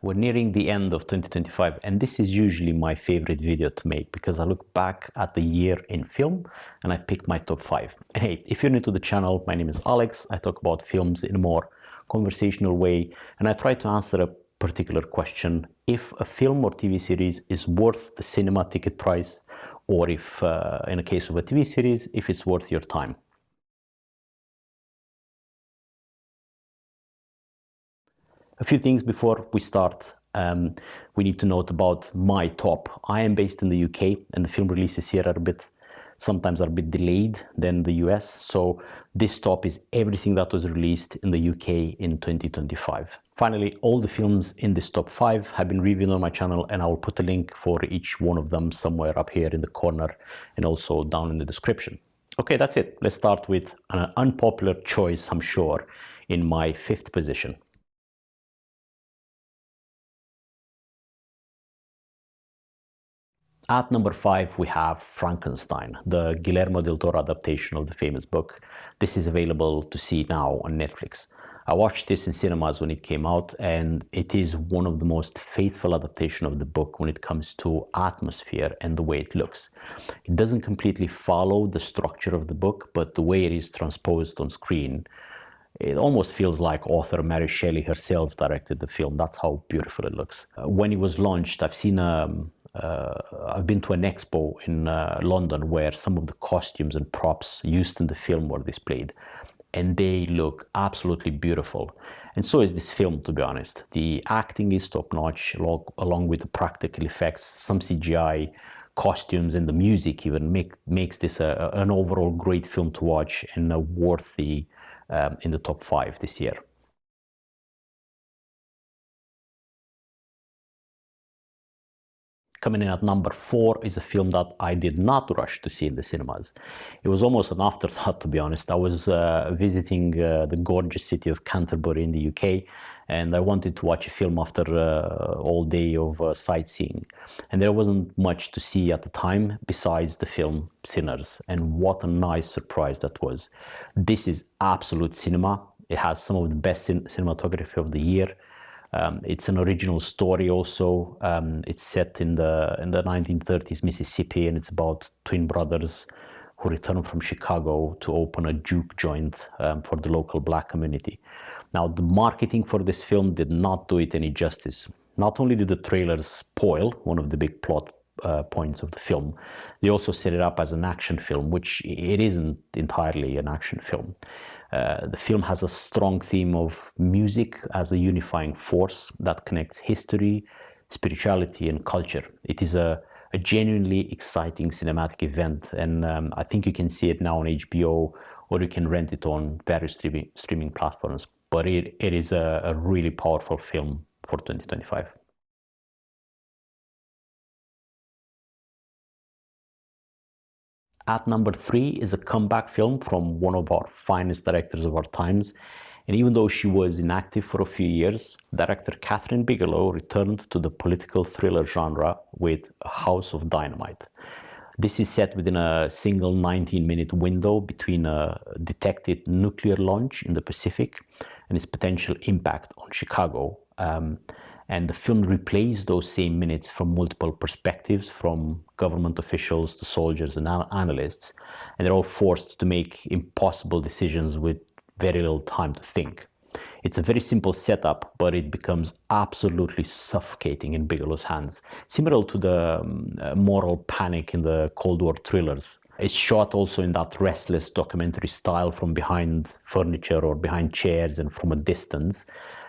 We're nearing the end of 2025, and this is usually my favorite video to make because I look back at the year in film and I pick my top 5. And hey, if you're new to the channel, my name is Alex. I talk about films in a more conversational way, and I try to answer a particular question: if a film or TV series is worth the cinema ticket price, or if, in a case of a TV series, if it's worth your time. A few things before we start. We need to note about my top. I am based in the UK, and the film releases here are sometimes a bit delayed than the US. So this top is everything that was released in the UK in 2025. Finally, all the films in this top 5 have been reviewed on my channel, and I will put a link for each one of them somewhere up here in the corner and also down in the description. Okay, that's it. Let's start with an unpopular choice, I'm sure, in my 5th position. At number 5, we have Frankenstein, the Guillermo del Toro adaptation of the famous book. This is available to see now on Netflix. I watched this in cinemas when it came out, and it is one of the most faithful adaptations of the book when it comes to atmosphere and the way it looks. It doesn't completely follow the structure of the book, but the way it is transposed on screen, it almost feels like author Mary Shelley herself directed the film. That's how beautiful it looks. When it was launched, I've been to an expo in London where some of the costumes and props used in the film were displayed, and they look absolutely beautiful. And so is this film, to be honest. The acting is top-notch, along with the practical effects, some CGI, costumes, and the music even makes this an overall great film to watch and worthy in the top 5 this year. Coming in at number 4 is a film that I did not rush to see in the cinemas. It was almost an afterthought, to be honest. I was visiting the gorgeous city of Canterbury in the UK, and I wanted to watch a film after all day of sightseeing. And there wasn't much to see at the time besides the film Sinners, and what a nice surprise that was. This is absolute cinema. It has some of the best cinematography of the year. It's an original story also. It's set in the 1930s Mississippi, and it's about twin brothers who return from Chicago to open a juke joint for the local black community. Now, the marketing for this film did not do it any justice. Not only did the trailers spoil one of the big plot points of the film, they also set it up as an action film, which it isn't entirely an action film. The film has a strong theme of music as a unifying force that connects history, spirituality, and culture. It is a genuinely exciting cinematic event, and I think you can see it now on HBO, or you can rent it on various streaming platforms. But it is a really powerful film for 2025. At number 3 is a comeback film from one of our finest directors of our times. And even though she was inactive for a few years, director Kathryn Bigelow returned to the political thriller genre with House of Dynamite. This is set within a single 19-minute window between a detected nuclear launch in the Pacific and its potential impact on Chicago. And the film replays those same minutes from multiple perspectives, from government officials to soldiers and analysts, and they're all forced to make impossible decisions with very little time to think. It's a very simple setup, but it becomes absolutely suffocating in Bigelow's hands, similar to the moral panic in the Cold War thrillers. It's shot also in that restless documentary style, from behind furniture or behind chairs and from a distance.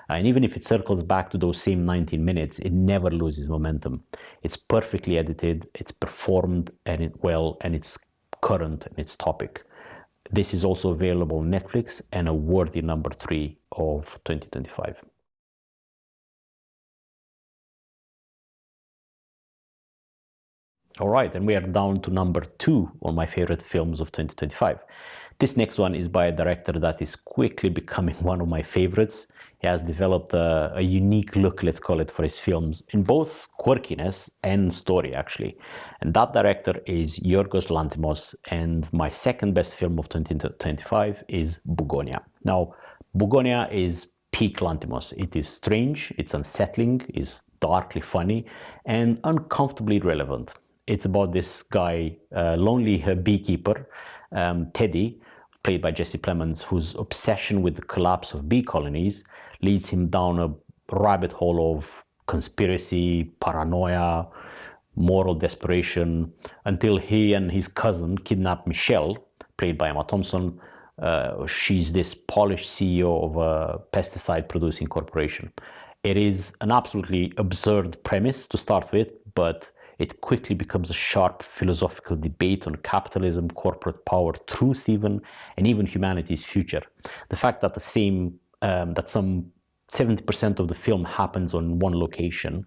And even if it circles back to those same 19 minutes, it never loses momentum. It's perfectly edited, it's performed well, and it's current in its topic. This is also available on Netflix and a worthy number 3 of 2025. All right, and we are down to number 2 on my favorite films of 2025. This next one is by a director that is quickly becoming one of my favorites. He has developed a unique look, let's call it, for his films, in both quirkiness and story, actually. And that director is Yorgos Lanthimos, and my second best film of 2025 is Bugonia. Now, Bugonia is peak Lanthimos. It is strange, it's unsettling, it's darkly funny, and uncomfortably relevant. It's about this guy, lonely beekeeper, Teddy, played by Jesse Plemons, whose obsession with the collapse of bee colonies leads him down a rabbit hole of conspiracy, paranoia, moral desperation, until he and his cousin kidnap Michelle, played by Emma Thompson. She's this polished CEO of a pesticide-producing corporation. It is an absolutely absurd premise to start with, but it quickly becomes a sharp philosophical debate on capitalism, corporate power, truth even, and even humanity's future. The fact that that some 70% of the film happens on one location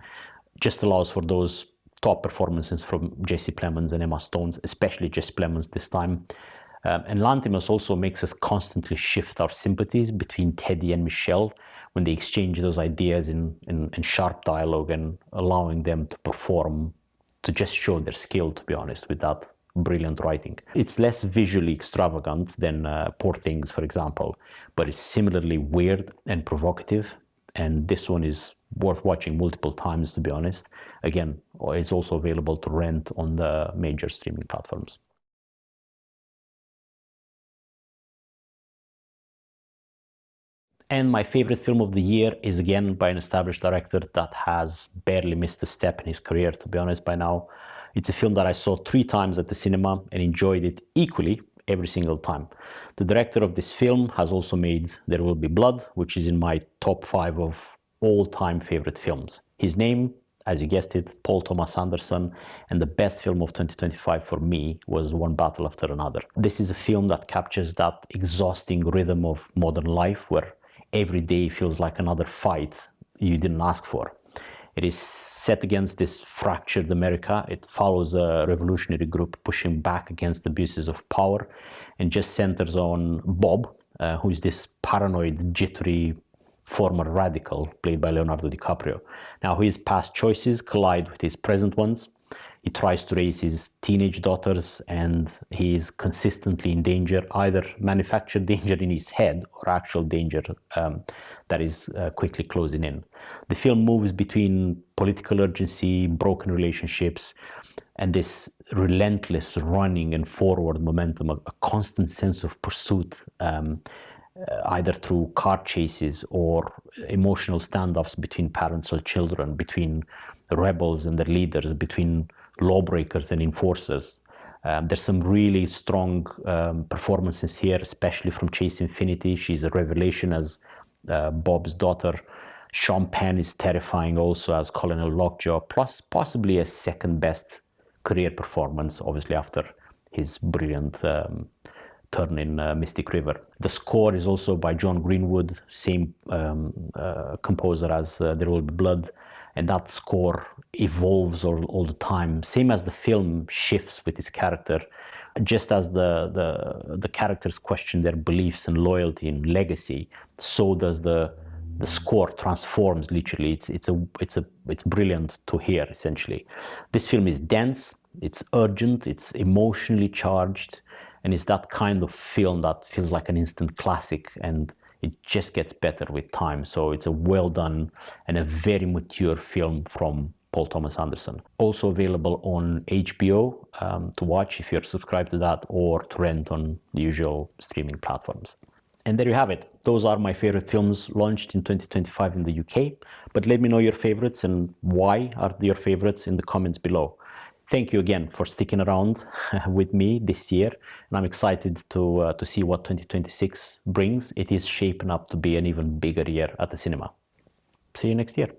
just allows for those top performances from Jesse Plemons and Emma Stone, especially Jesse Plemons this time. And Lanthimos also makes us constantly shift our sympathies between Teddy and Michelle when they exchange those ideas in sharp dialogue, and allowing them to perform, to just show their skill, to be honest, with that brilliant writing. It's less visually extravagant than Poor Things, for example, but it's similarly weird and provocative. And this one is worth watching multiple times, to be honest. Again, it's also available to rent on the major streaming platforms. And my favorite film of the year is again by an established director that has barely missed a step in his career, to be honest, by now. It's a film that I saw 3 times at the cinema and enjoyed it equally every single time. The director of this film has also made There Will Be Blood, which is in my top 5 of all-time favorite films. His name, as you guessed it, Paul Thomas Anderson, and the best film of 2025 for me was One Battle After Another. This is a film that captures that exhausting rhythm of modern life where every day feels like another fight you didn't ask for. It is set against this fractured America. It follows a revolutionary group pushing back against the abuses of power, and just centers on Bob, who is this paranoid, jittery former radical played by Leonardo DiCaprio. Now, his past choices collide with his present ones. He tries to raise his teenage daughters, and he is consistently in danger, either manufactured danger in his head or actual danger that is quickly closing in. The film moves between political urgency, broken relationships, and this relentless running and forward momentum, a constant sense of pursuit, either through car chases or emotional standoffs between parents or children, between rebels and their leaders, between lawbreakers and enforcers. There's some really strong performances here, especially from Chase Infinity. She's a revelation as Bob's daughter. Sean Penn is terrifying also as Colonel Lockjaw, plus possibly a second best career performance, obviously after his brilliant turn in Mystic River. The score is also by John Greenwood, same composer as There Will Be Blood. And that score evolves all the time, same as the film shifts with his character. Just as the characters question their beliefs and loyalty and legacy, so does the score transforms literally. It's brilliant to hear, essentially. This film is dense, it's urgent, it's emotionally charged, and it's that kind of film that feels like an instant classic, and it just gets better with time. So it's a well done and a very mature film from Paul Thomas Anderson. Also available on HBO to watch if you're subscribed to that, or to rent on the usual streaming platforms. And there you have it. Those are my favorite films launched in 2025 in the UK. But let me know your favorites and why are your favorites in the comments below. Thank you again for sticking around with me this year, and I'm excited to see what 2026 brings. It is shaping up to be an even bigger year at the cinema. See you next year.